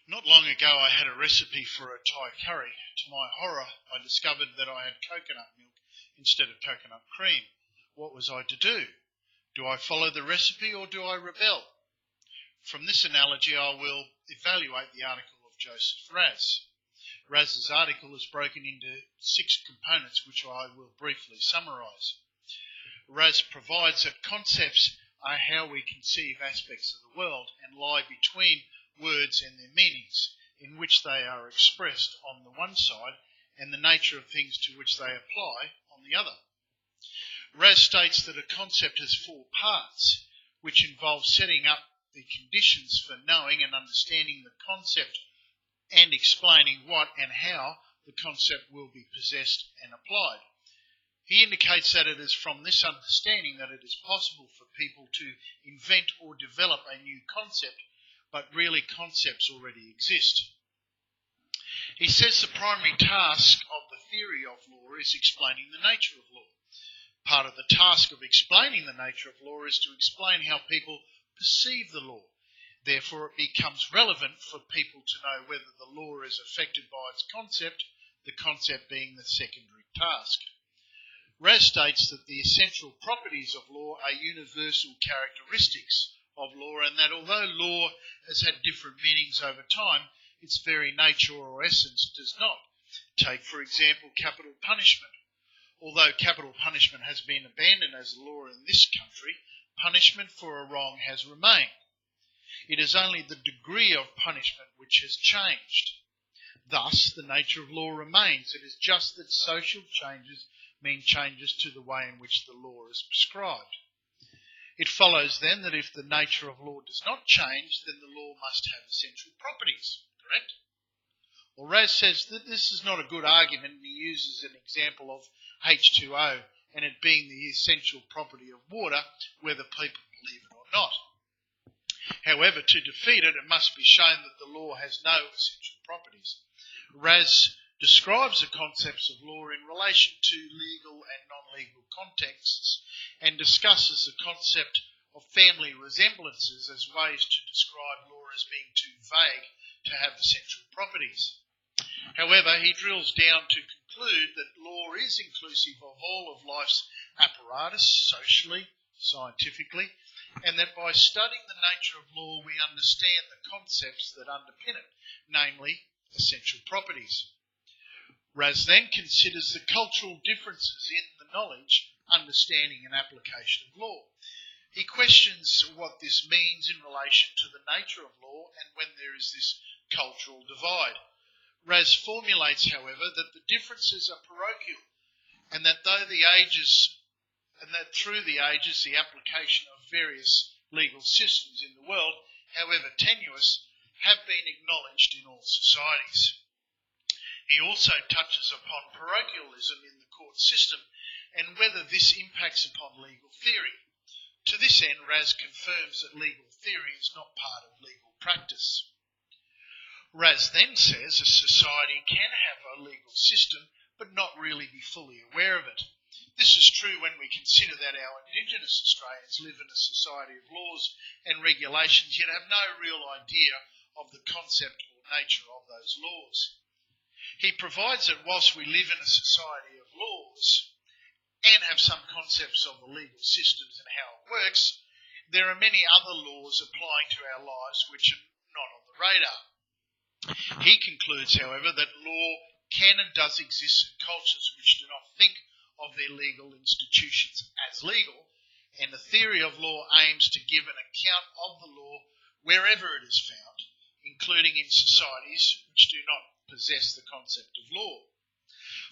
Not long ago I had a recipe for a Thai curry. To my horror, I discovered that I had coconut milk instead of coconut cream. What was I to do? Do I follow the recipe or do I rebel? From this analogy I will evaluate the article of Joseph Raz. Raz's article is broken into 6 components which I will briefly summarise. Raz provides that concepts are how we conceive aspects of the world and lie between words and their meanings, in which they are expressed on the one side and the nature of things to which they apply on the other. Raz states that a concept has 4 parts, which involve setting up the conditions for knowing and understanding the concept and explaining what and how the concept will be possessed and applied. He indicates that it is from this understanding that it is possible for people to invent or develop a new concept, but really concepts already exist. He says the primary task of the theory of law is explaining the nature of law. Part of the task of explaining the nature of law is to explain how people perceive the law. Therefore, it becomes relevant for people to know whether the law is affected by its concept, the concept being the secondary task. Raz states that the essential properties of law are universal characteristics of law, and that although law has had different meanings over time, its very nature or essence does not. Take, for example, capital punishment. Although capital punishment has been abandoned as a law in this country, punishment for a wrong has remained. It is only the degree of punishment which has changed. Thus, the nature of law remains. It is just that social changes mean changes to the way in which the law is prescribed. It follows then that if the nature of law does not change, then the law must have essential properties, correct? Well, Raz says that this is not a good argument, and he uses an example of H2O and it being the essential property of water, whether people believe it or not. However, to defeat it, it must be shown that the law has no essential properties. Raz describes the concepts of law in relation to legal and non-legal contexts and discusses the concept of family resemblances as ways to describe law as being too vague to have essential properties. However, he drills down to conclude that law is inclusive of all of life's apparatus, socially, scientifically, and that by studying the nature of law we understand the concepts that underpin it, namely essential properties. Raz then considers the cultural differences in the knowledge, understanding and application of law. He questions what this means in relation to the nature of law and when there is this cultural divide. Raz formulates, however, that the differences are parochial and that through the ages the application of various legal systems in the world, however tenuous, have been acknowledged in all societies. He also touches upon parochialism in the court system and whether this impacts upon legal theory. To this end, Raz confirms that legal theory is not part of legal practice. Raz then says a society can have a legal system but not really be fully aware of it. This is true when we consider that our Indigenous Australians live in a society of laws and regulations yet have no real idea of the concept or nature of those laws. He provides that whilst we live in a society of laws and have some concepts of the legal systems and how it works, there are many other laws applying to our lives which are not on the radar. He concludes, however, that law can and does exist in cultures which do not think of their legal institutions as legal, and the theory of law aims to give an account of the law wherever it is found, including in societies which do not possess the concept of law.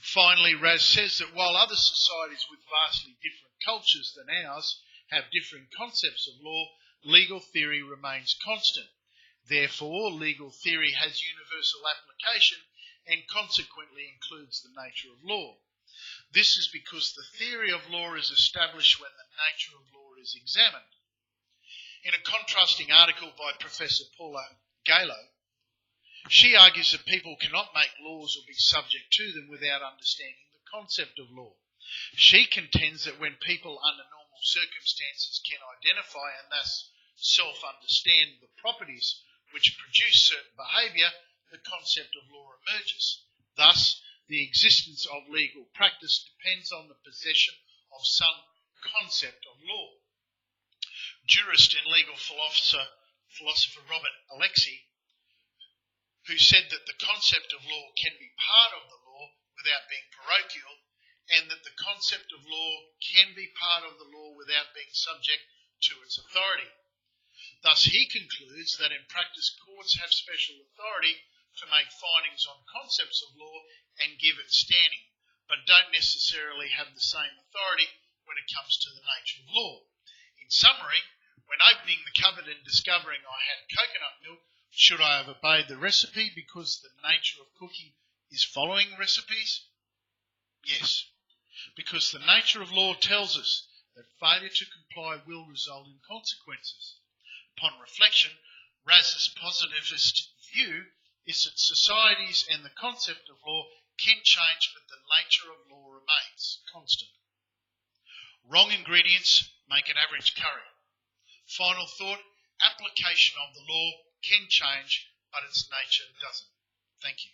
Finally, Raz says that while other societies with vastly different cultures than ours have different concepts of law, legal theory remains constant. Therefore, legal theory has universal application and consequently includes the nature of law. This is because the theory of law is established when the nature of law is examined. In a contrasting article by Professor Paula Galo, she argues that people cannot make laws or be subject to them without understanding the concept of law. She contends that when people under normal circumstances can identify and thus self-understand the properties which produce certain behaviour, the concept of law emerges. Thus, the existence of legal practice depends on the possession of some concept of law. Jurist and legal philosopher Robert Alexie, who said that the concept of law can be part of the law without being parochial, and that the concept of law can be part of the law without being subject to its authority. Thus, he concludes that in practice courts have special authority to make findings on concepts of law and give it standing, but don't necessarily have the same authority when it comes to the nature of law. In summary, when opening the cupboard and discovering I had coconut milk, should I have obeyed the recipe because the nature of cooking is following recipes? Yes, because the nature of law tells us that failure to comply will result in consequences. Upon reflection, Raz's positivist view is that societies and the concept of law can change, but the nature of law remains constant. Wrong ingredients make an average curry. Final thought, application of the law can change, but its nature doesn't. Thank you.